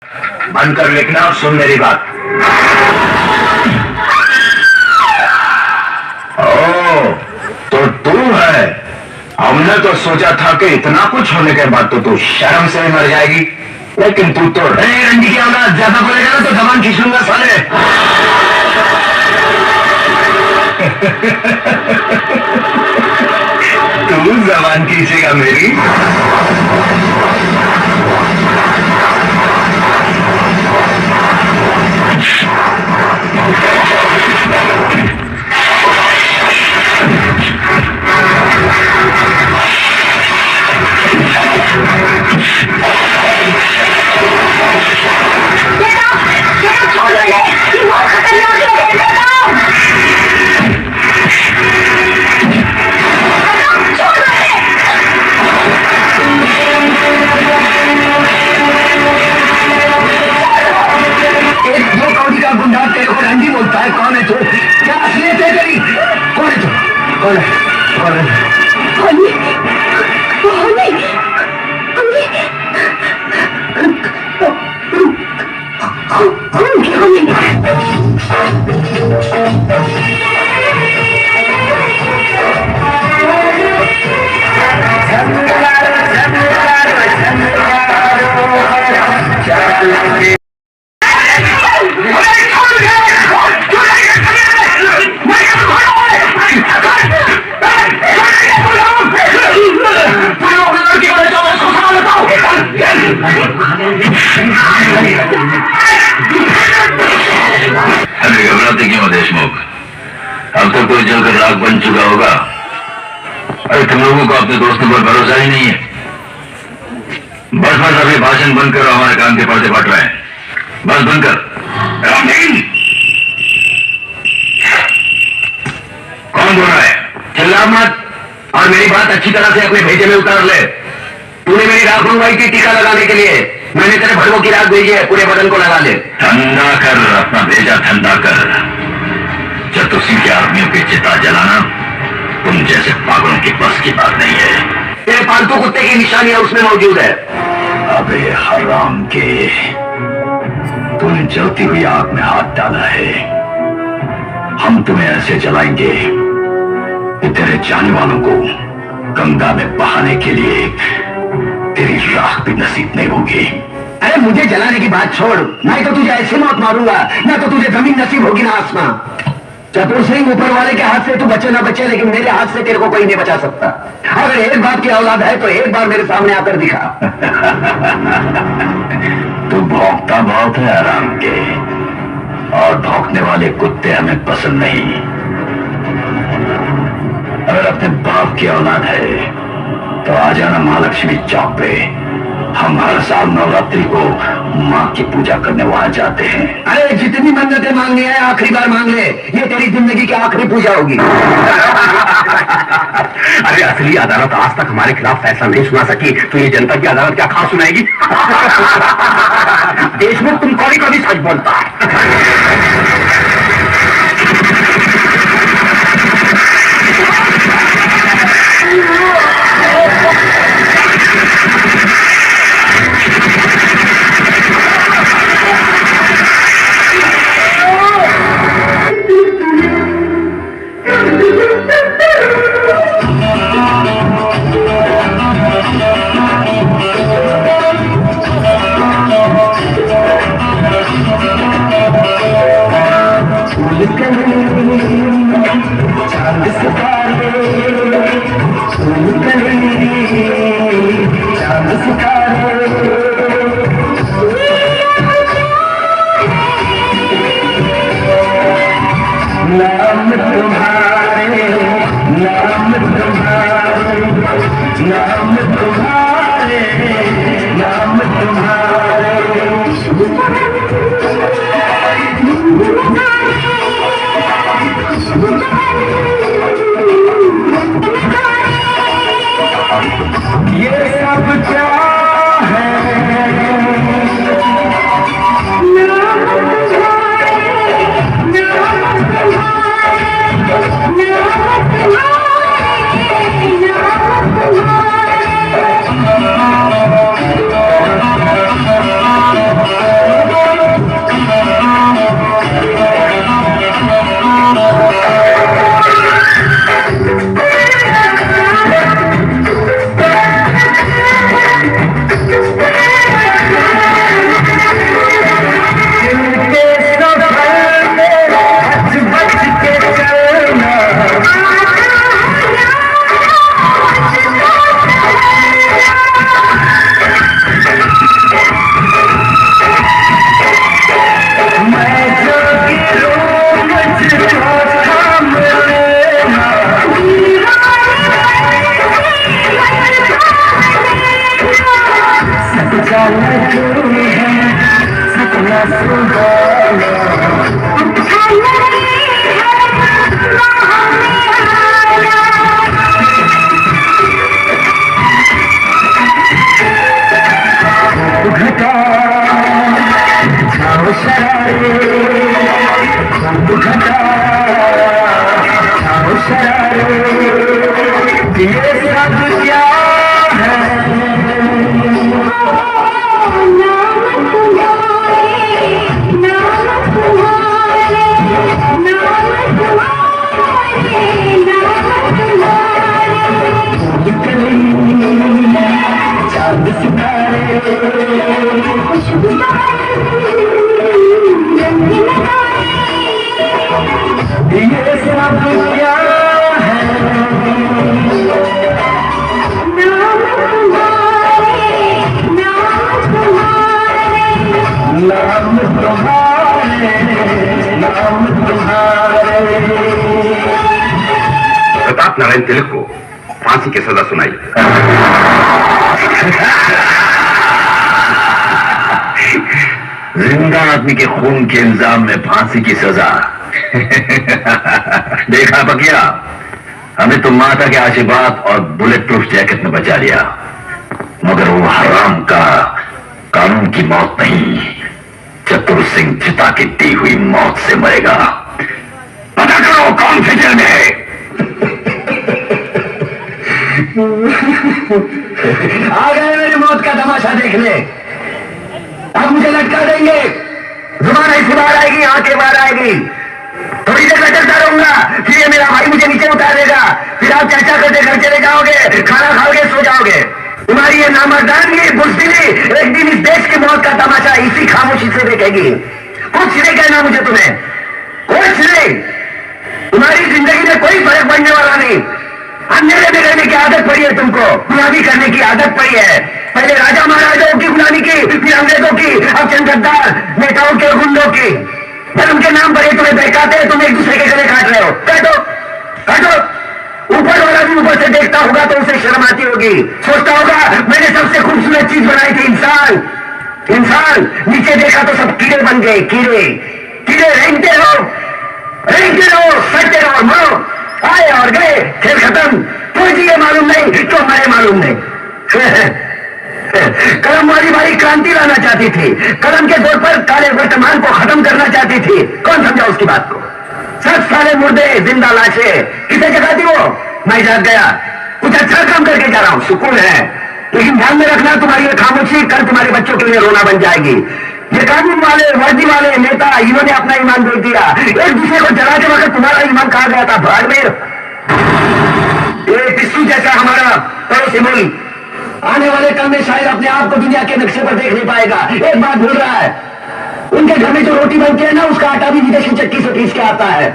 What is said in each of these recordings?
बंद कर लिखना और सुन मेरी बात। ओ, तो तू है। हमने तो सोचा था कि इतना कुछ होने के बाद तो तू शर्म से ही मर जाएगी, लेकिन तू तो रंडी की औलाद, ज्यादा बोलेगा ना तो जबान खींचूंगा साले। तू जबान खींचेगा मेरी? कौन है तू? क्या असलियत है तेरी? कौन है तू? कौन है? कौन है? होली, होली, अरे घबराते क्यों देशमुख? अब तक कोई जलकर राख बन चुका होगा। अरे तुम लोगों को अपने दोस्तों पर भरोसा ही नहीं है। बस बस अभी भाषण बंद करो, हमारे काम के पर्दे फट रहे हैं। बस बंद कर। कौन बोल रहा है? चिल्ला मत और मेरी बात अच्छी तरह से अपने भेजे में उतार ले। तूने मेरी राख मंगवाई थी टीका लगाने के लिए, मैंने तेरे भड़वों की राख भेजी है, पूरे बदन को लगा ले। ठंडा कर अपना भेजा, ठंडा कर। चतुर्सी के आदमियों की चिता जलाना तुम जैसे पागलों की बस की बात नहीं है। तेरे पालतू कुत्ते की निशानियां उसमें मौजूद है। अबे हराम के, तूने जलती हुई आग में हाथ डाला है। हम तुम्हें ऐसे जलाएंगे कि तेरे जाने वालों को गंगा में बहाने के लिए तेरी राख भी नसीब नहीं होगी। अरे मुझे जलाने की बात छोड़, मैं तो तुझे ऐसे मौत मारूंगा ना तो तुझे जमीन नसीब होगी ना आसमां। चतुर सिंह, ऊपर वाले के हाथ से तू बचे ना बचे, लेकिन मेरे हाथ से तेरे को कोई नहीं बचा सकता। अगर एक बाप की औलाद है तो एक बार मेरे सामने आकर दिखा। तू भौंकता बहुत है आराम के, और भौंकने वाले कुत्ते हमें पसंद नहीं। अगर अपने बाप की औलाद है तो आ जाना महालक्ष्मी चौक पे। हम हर साल नवरात्रि को माँ की पूजा करने वहां जाते हैं। अरे जितनी मन्नतें मांगनी है आखिरी बार मांग ले, ये तेरी जिंदगी की आखिरी पूजा होगी। अरे असली अदालत आज तक हमारे खिलाफ फैसला नहीं सुना सकी, तो ये जनता की अदालत क्या खास सुनाएगी? देशमुख तुम कभी कभी सच बोलता है। नाम तुम्हारे, नाम तुम्हारे, नाम तुम्हारे, नाम तुम्हारे। ये सब क्या है? प्रताप नारायण तिलक को फांसी की सजा सुनाई। जिंदा आदमी के खून के इल्जाम में फांसी की सजा। देखा बकिया, हमें तो माता के आशीर्वाद और बुलेट प्रूफ जैकेट में बचा लिया, मगर वो हराम का कानून की मौत नहीं, चतुर सिंह चिता की दी हुई मौत से मरेगा। पता करो कौन सी जेल में है। आ गए मेरी मौत का तमाशा देखने। अब मुझे लटका देंगे, जुबान ऐसी बाहर आएगी, आंखें बाहर आएगी, थोड़ी देर लटकता रहूंगा, फिर ये मेरा भाई मुझे नीचे उतार देगा, फिर आप चर्चा करते घर चले जाओगे, खाना खाओगे, सो जाओगे। तुम्हारी ये नामर्दानगी, बुज़दिली एक दिन इस देश की मौत का तमाशा इसी खामोशी से देखेगी। कुछ नहीं कहना मुझे तुम्हें, कुछ नहीं। तुम्हारी जिंदगी में कोई फर्क पड़ने वाला नहीं। अंधेरे में रहने की आदत पड़ी है तुमको, गुलामी करने की आदत पड़ी है। पहले राजा महाराजाओं की गुलामी की, फिर अंग्रेजों की, अब चंद गद्दार नेताओं के गुंडों की। फिर उनके नाम पर तुम्हें बहकाते, तुम एक दूसरे के गले काट रहे हो। काटो काटो। ऊपर वाला भी ऊपर से देखता होगा तो उसे शर्म आती होगी, सोचता होगा मैंने सबसे खूबसूरत चीज बनाई थी, इंसान। इंसान नीचे देखा तो सब कीड़े बन गए, कीड़े कीड़े रेंगते रहो, सड़ते रहो, मरो। आए और गए, खेल खत्म। क्यों जिए मालूम नहीं, क्यों मरे मालूम नहीं। कलम वाली भाई क्रांति लाना चाहती थी, कलम के जोर पर काले वर्तमान को खत्म करना चाहती थी। कौन समझा उसकी बात को? सब सारे मुर्दे, जिंदा लाशें, किसे जगाती वो? मैं जाग गया, कुछ अच्छा काम करके जा रहा हूं, सुकून है। लेकिन ध्यान में रखना, तुम्हारी ये खामोशी कल तुम्हारे बच्चों के लिए रोना बन जाएगी। ये कानून वाले, वर्दी वाले नेता, इन्होंने अपना ईमान बेच दिया। एक दूसरे को जलाते वक्त तुम्हारा ईमान कहा गया था भाड़ में। ये पिस्सू जैसा हमारा पड़ोसी मुल्क आने वाले कल में शायद अपने आप को दुनिया के नक्शे पर देख नहीं पाएगा। एक बात भूल रहा है, उनके घर में जो रोटी बनती है ना, उसका आटा भी विदेशी चक्की से पीस के आता है।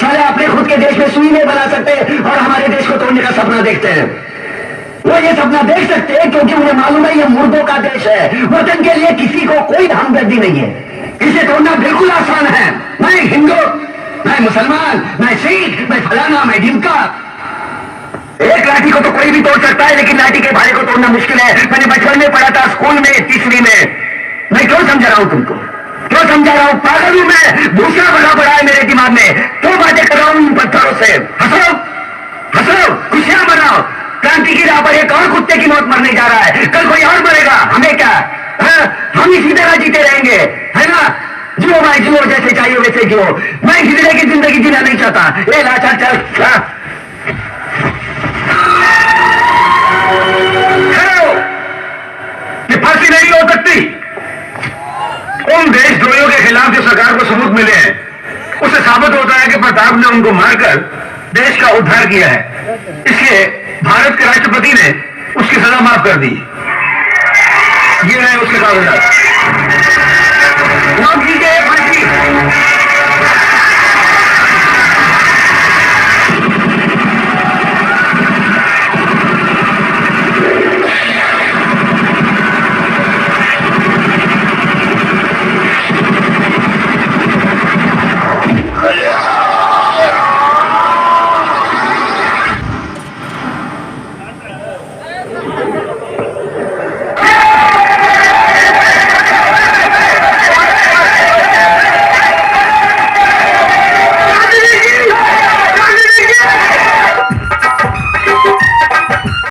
साले अपने खुद के देश में सुई नहीं बना सकते और हमारे देश को तोड़ने का सपना देखते हैं। वो ये सपना देख सकते हैं क्योंकि उन्हें मालूम है ये मुर्दों का देश है। वतन के लिए किसी को कोई हमदर्दी नहीं है। इसे तोड़ना बिल्कुल आसान है। मैं हिंदू, मैं मुसलमान, मैं सिख, मैं फलाना, मैं ढिमका। एक लाठी को तो कोई भी तोड़ सकता है, लेकिन लाठी के भाले को तोड़ना मुश्किल है। मैंने बचपन में पढ़ा था, स्कूल में, तीसरी में। मैं क्यों समझा रहा हूं तुमको, क्यों समझा रहा हूं? पागल हूं मैं, दूसरा बड़ा बड़ा है मेरे दिमाग में। क्यों बातें कर रहा हूं इन पत्थरों से? हंसो हंसो, खुशियां मनाओ। क्रांति की राह पर एक और कुत्ते की मौत मरने जा रहा है, कल कोई और मरेगा, हमें क्या? हम इसी तरह जीते रहेंगे, है ना? जियो भाई जियो, जैसे चाहिए वैसे जियो। मैं इसी तरह की जिंदगी जीना नहीं चाहता। ए लाचार चल, ये फांसी नहीं हो सकती। उन देशद्रोहियों के खिलाफ जो सरकार को सबूत मिले हैं, उससे साबित होता है कि प्रताप ने उनको मारकर देश का उद्धार किया है। इसलिए भारत के राष्ट्रपति ने उसकी सजा माफ कर दी। ये है उसके कागजात। नाम कीजिए फांसी।